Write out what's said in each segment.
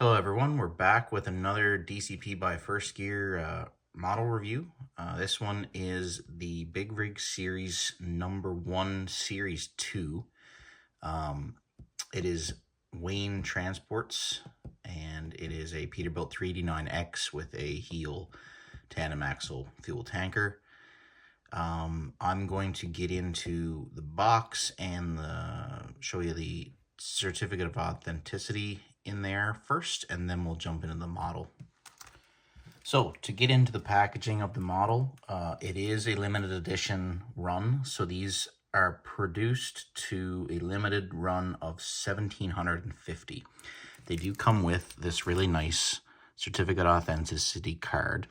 Hello everyone, we're back with another DCP by First Gear model review. This one is the Big Rig Series number 1 Series 2. It is Wayne Transports and it is a Peterbilt 389X with a Heil tandem axle fuel tanker. I'm going to get into the box and show you the certificate of authenticity in there first, and then we'll jump into the model. So to get into the packaging of the model, it is a limited edition run. So these are produced to a limited run of 1,750. They do come with this really nice certificate of authenticity card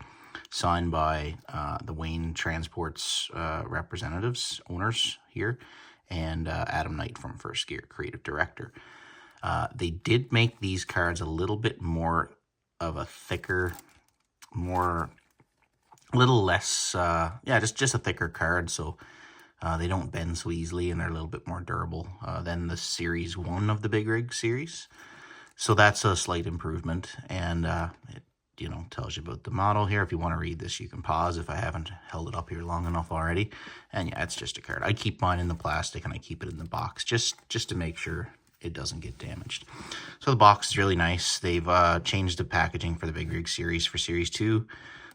signed by the Wayne Transports representatives, owners here, and Adam Knight from First Gear, creative director. They did make these cards a little bit more of a thicker, a little less, just a thicker card, so they don't bend so easily, and they're a little bit more durable than the Series 1 of the Big Rig series. So that's a slight improvement, and it tells you about the model here. If you want to read this, you can pause if I haven't held it up here long enough already. And yeah, it's just a card. I keep mine in the plastic and I keep it in the box just to make sure it doesn't get damaged. So the box is really nice. They've changed the packaging for the Big Rig series for Series 2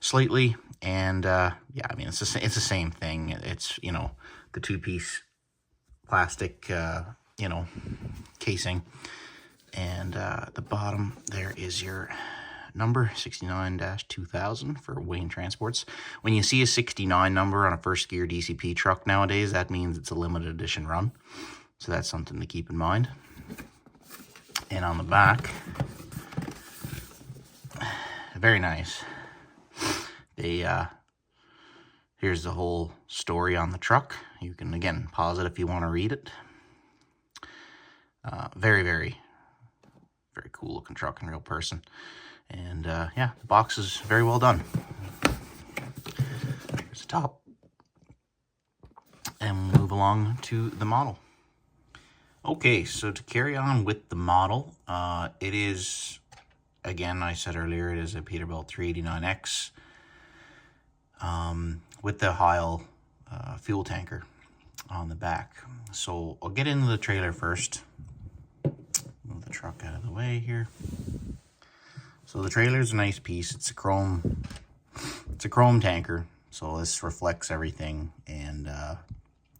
slightly, and yeah, I mean it's the same thing. It's the two-piece plastic casing, and the bottom there is your number 69-2000 for Wayne Transports. When you see a 69 number on a First Gear DCP truck nowadays, that means it's a limited edition run. So that's something to keep in mind. And on the back, very nice. Here's the whole story on the truck. You can, again, pause it if you want to read it. Very, very, very cool looking truck in real person. And yeah, the box is very well done. Here's the top. And we'll move along to the model. Okay, so to carry on with the model, it is, again, I said earlier, it is a Peterbilt 389X with the Heil fuel tanker on the back. So I'll get into the trailer first. Move the truck out of the way here. So the trailer is a nice piece. It's a chrome tanker, so this reflects everything and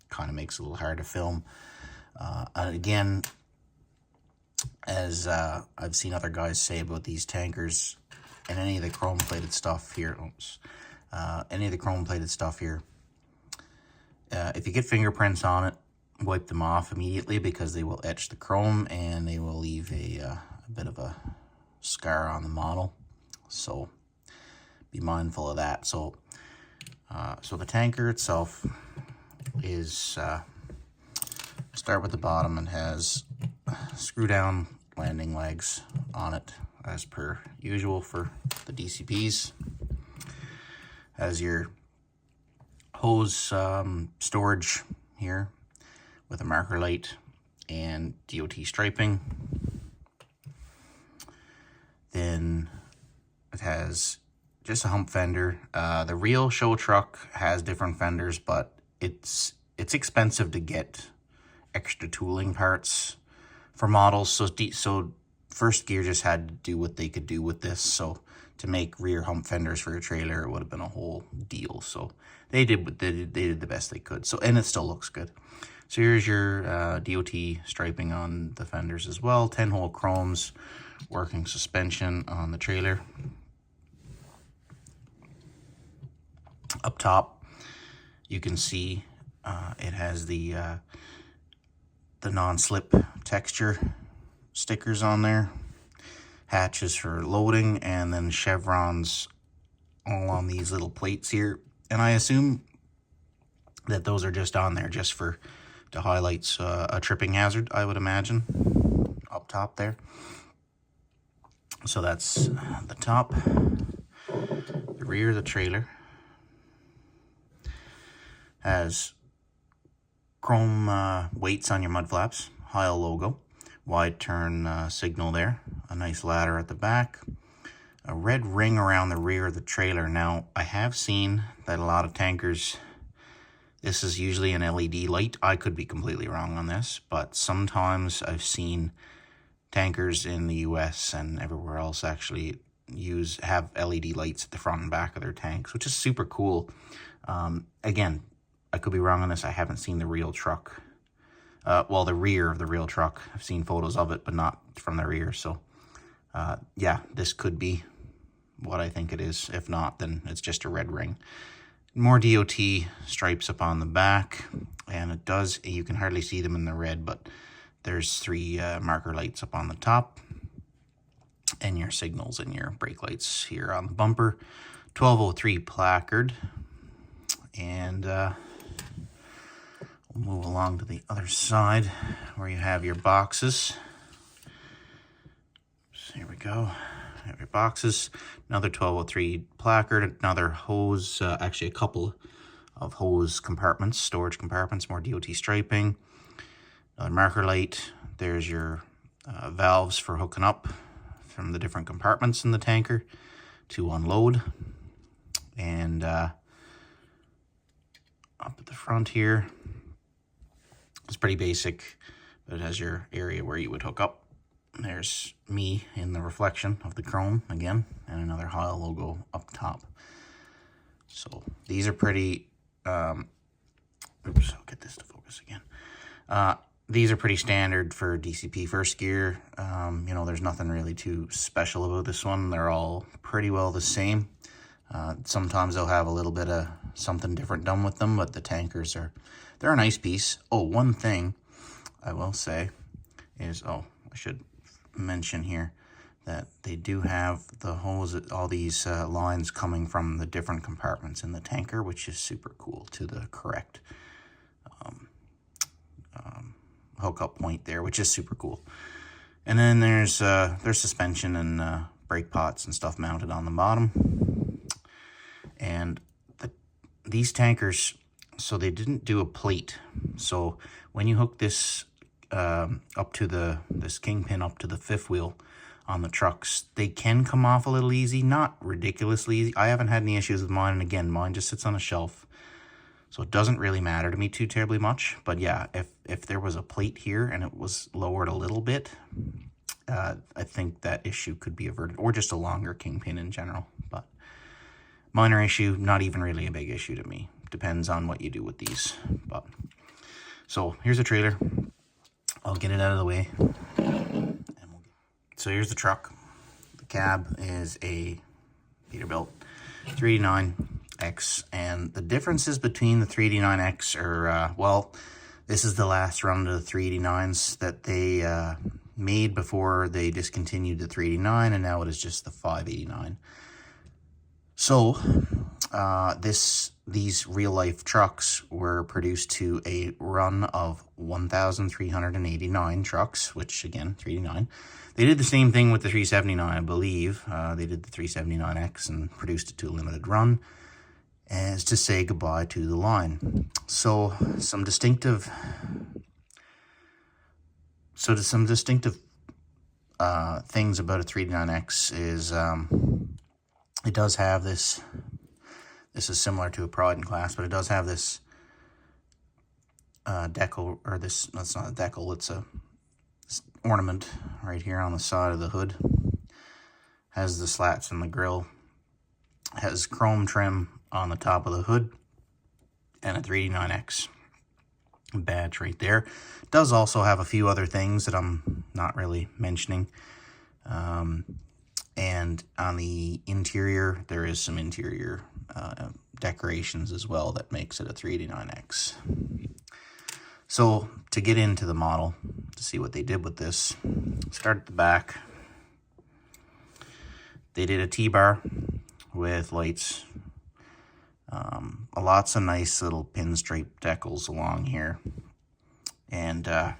kind of makes it a little hard to film. And again, as I've seen other guys say about these tankers and any of the chrome-plated stuff here, if you get fingerprints on it, wipe them off immediately because they will etch the chrome and they will leave a bit of a scar on the model. So be mindful of that. So the tanker itself is start with the bottom and has screw down landing legs on it as per usual for the DCPs. Has your hose storage here with a marker light and DOT striping. Then it has just a hump fender. The real show truck has different fenders, but it's expensive to get extra tooling parts for models. So First Gear just had to do what they could do with this. So to make rear hump fenders for a trailer, it would have been a whole deal. So they did the best they could. So, and it still looks good. So here's your DOT striping on the fenders as well. 10-hole chromes, working suspension on the trailer. Up top, you can see it has the non-slip texture stickers on there. Hatches for loading, and then chevrons all on these little plates here. And I assume that those are just on there just to highlight a tripping hazard, I would imagine, up top there. So that's the top. The rear of the trailer has chrome weights on your mud flaps, Heil logo, wide turn signal there a nice ladder at the back, a red ring around the rear of the trailer. Now, I have seen that a lot of tankers, this is usually an LED light. I could be completely wrong on this, but sometimes I've seen tankers in the US and everywhere else actually have LED lights at the front and back of their tanks, which is super cool. Again, I could be wrong on this. I haven't seen the real truck. Well, the rear of the real truck. I've seen photos of it, but not from the rear. So, yeah, this could be what I think it is. If not, then it's just a red ring. More DOT stripes up on the back, and it does, you can hardly see them in the red, but there's 3 marker lights up on the top, and your signals and your brake lights here on the bumper. 1203 placard, and we'll move along to the other side where you have your boxes. So here we go. You have your boxes, another 1203 placard, another hose, actually a couple of hose compartments, storage compartments, more DOT striping, another marker light. There's your valves for hooking up from the different compartments in the tanker to unload. And up at the front here, it's pretty basic, but it has your area where you would hook up. There's me in the reflection of the chrome again, and another Heil logo up top. So these are pretty, oops, I'll get this to focus again. These are pretty standard for DCP first gear. You know, there's nothing really too special about this one. They're all pretty well the same. Sometimes they'll have a little bit of something different done with them, but the tankers they're a nice piece. Oh, one thing I will say is, I should mention here that they do have the hose, all these lines coming from the different compartments in the tanker, which is super cool, to the correct hookup point there, which is super cool. And then there's suspension and brake pots and stuff mounted on the bottom. And these tankers, so they didn't do a plate. So when you hook this up to this kingpin up to the fifth wheel on the trucks, they can come off a little easy, not ridiculously easy. I haven't had any issues with mine, and again, mine just sits on a shelf, so it doesn't really matter to me too terribly much. But yeah, if there was a plate here and it was lowered a little bit, I think that issue could be averted, or just a longer kingpin in general. But minor issue, not even really a big issue to me. Depends on what you do with these. But so here's the trailer. I'll get it out of the way. So here's the truck. The cab is a Peterbilt 389X, and the differences between the 389X are, well, this is the last run of the 389s that they made before they discontinued the 389, and now it is just the 589. So these real-life trucks were produced to a run of 1,389 trucks, which, again, 389. They did the same thing with the 379, I believe. They did the 379X and produced it to a limited run as to say goodbye to the line. So some distinctive things about a 389X is it does have this. This is similar to a Pride and Class, but it does have this decal, or this, that's not a decal, it's a ornament right here on the side of the hood. Has the slats in the grille, has chrome trim on the top of the hood, and a 389X badge right there. It does also have a few other things that I'm not really mentioning. And on the interior, there is some interior decorations as well that makes it a 389X. So to get into the model, to see what they did with this, start at the back. They did a T-bar with lights. Lots of nice little pinstripe decals along here. And there's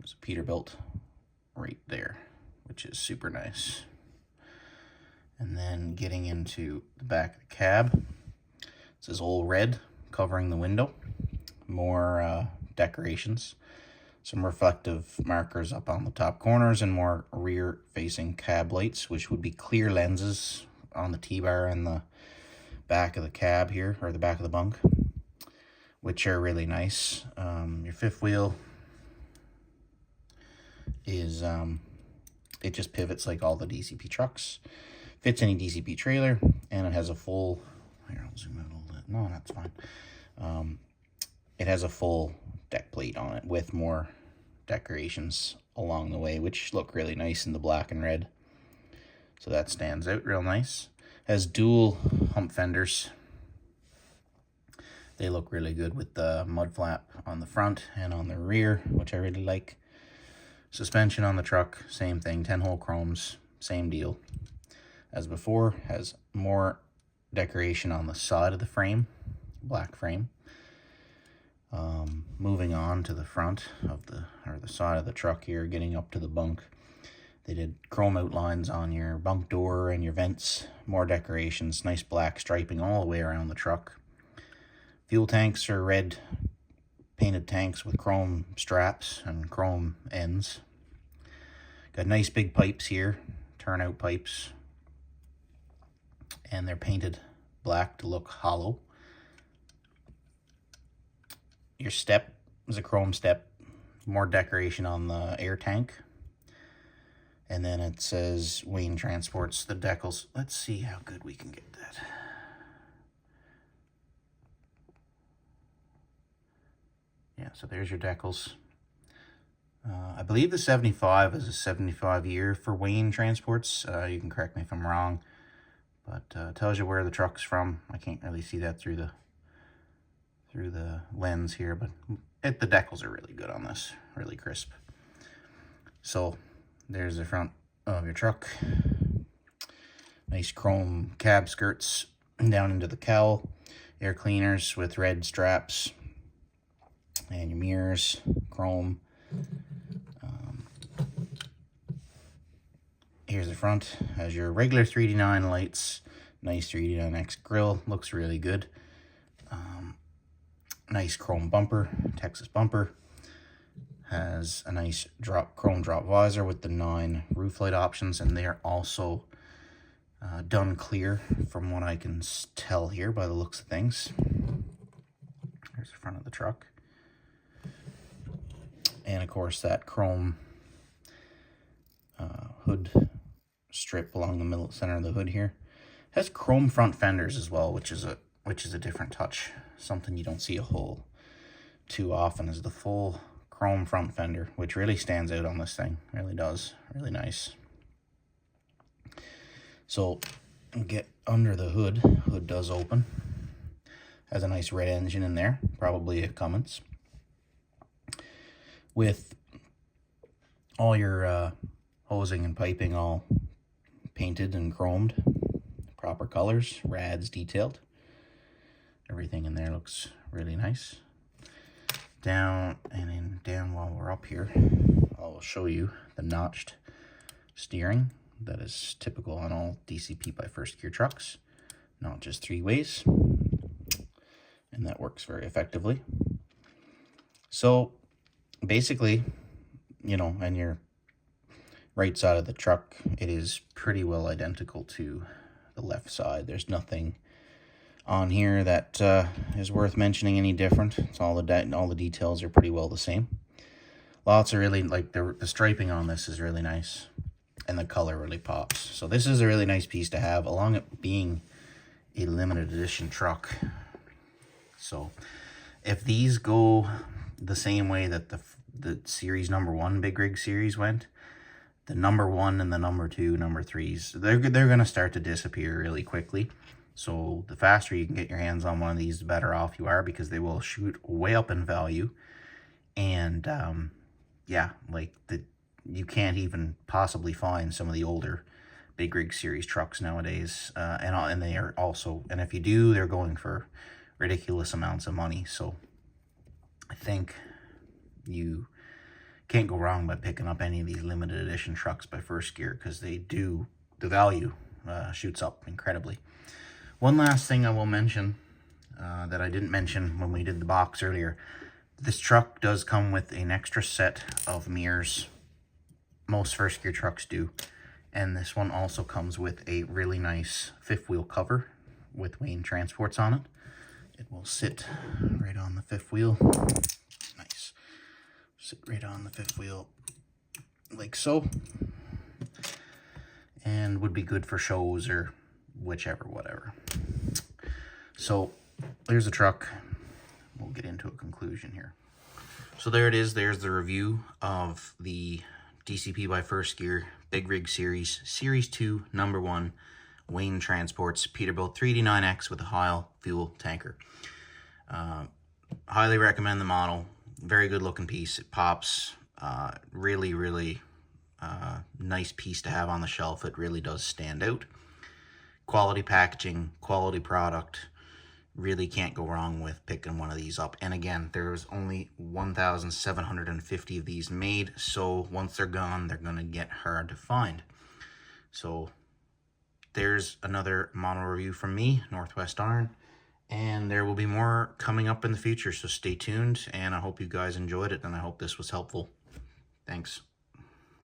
a Peterbilt right there, which is super nice. And then getting into the back of the cab, it says all red covering the window. More decorations. Some reflective markers up on the top corners and more rear-facing cab lights, which would be clear lenses on the T-bar and the back of the cab here, or the back of the bunk, which are really nice. Your fifth wheel is, it just pivots like all the DCP trucks. Fits any DCP trailer, and it has a full, here, I'll zoom out a little bit. No, that's fine. It has a full deck plate on it with more decorations along the way, which look really nice in the black and red. So that stands out real nice. Has dual hump fenders. They look really good with the mud flap on the front and on the rear, which I really like. Suspension on the truck, same thing, 10-hole chromes, same deal as before. Has more decoration on the side of the frame, black frame. Moving on to the front of the side of the truck here, getting up to the bunk. They did chrome outlines on your bunk door and your vents, more decorations, nice black striping all the way around the truck. Fuel tanks are red painted tanks with chrome straps and chrome ends. Got nice big pipes here, turnout pipes, and they're painted black to look hollow. Your step is a chrome step, more decoration on the air tank. And then it says Wayne Transports the decals. Let's see how good we can get that. Yeah, so there's your decals. I believe the 75 is a 75 year for Wayne Transports. You can correct me if I'm wrong, but tells you where the truck's from. I can't really see that through the lens here, but the decals are really good on this, really crisp. So there's the front of your truck. Nice chrome cab skirts down into the cowl. Air cleaners with red straps. And your mirrors, chrome. Here's the front. Has your regular 389 lights. Nice 389X grille. Looks really good. Nice chrome bumper, Texas bumper. Has a nice chrome drop visor with the 9 roof light options, and they are also done clear from what I can tell here by the looks of things. There's the front of the truck. And of course that chrome hood strip along the middle center of the hood here. Has chrome front fenders as well, which is a different touch. Something you don't see a whole too often is the full chrome front fender, which really stands out on this thing. Really does. Really nice. So get under the hood. Hood does open. Has a nice red engine in there, probably a Cummins, with all your hosing and piping all painted and chromed, proper colors, rads detailed. Everything in there looks really nice. Down while we're up here, I'll show you the notched steering that is typical on all DCP by first gear trucks, not just 3 ways, and that works very effectively. So basically, you know, on your right side of the truck, it is pretty well identical to the left side. There's nothing on here that is worth mentioning any different. It's all the details are pretty well the same. Lots of really, like, the striping on this is really nice, and the color really pops. So this is a really nice piece to have, along it being a limited edition truck. So if these go the same way that the series number 1 big rig series went, the number 1 and the number 2, number 3s, they're going to start to disappear really quickly. So the faster you can get your hands on one of these, the better off you are, because they will shoot way up in value. And yeah, like you can't even possibly find some of the older big rig series trucks nowadays. And they are also, and if you do, they're going for ridiculous amounts of money. So I think you can't go wrong by picking up any of these limited edition trucks by first gear, because the value shoots up incredibly. One last thing I will mention that I didn't mention when we did the box earlier. This truck does come with an extra set of mirrors. Most first gear trucks do. And this one also comes with a really nice fifth wheel cover with Wayne Transports on it. It will sit right on the fifth wheel. Nice. Sit right on the fifth wheel like so. And would be good for shows or whichever, whatever. So there's the truck. We'll get into a conclusion here. So there it is. There's the review of the DCP by First Gear Big Rig Series, Series 2, number 1, Wayne Transports, Peterbilt 389X with a Heil fuel tanker. Highly recommend the model. Very good looking piece. It pops. Really nice piece to have on the shelf. It really does stand out. Quality packaging, quality product. Really can't go wrong with picking one of these up. And again, there's only 1,750 of these made, so once they're gone, they're going to get hard to find. So there's another model review from me, Northwest Iron, and there will be more coming up in the future, so stay tuned, and I hope you guys enjoyed it, and I hope this was helpful. Thanks.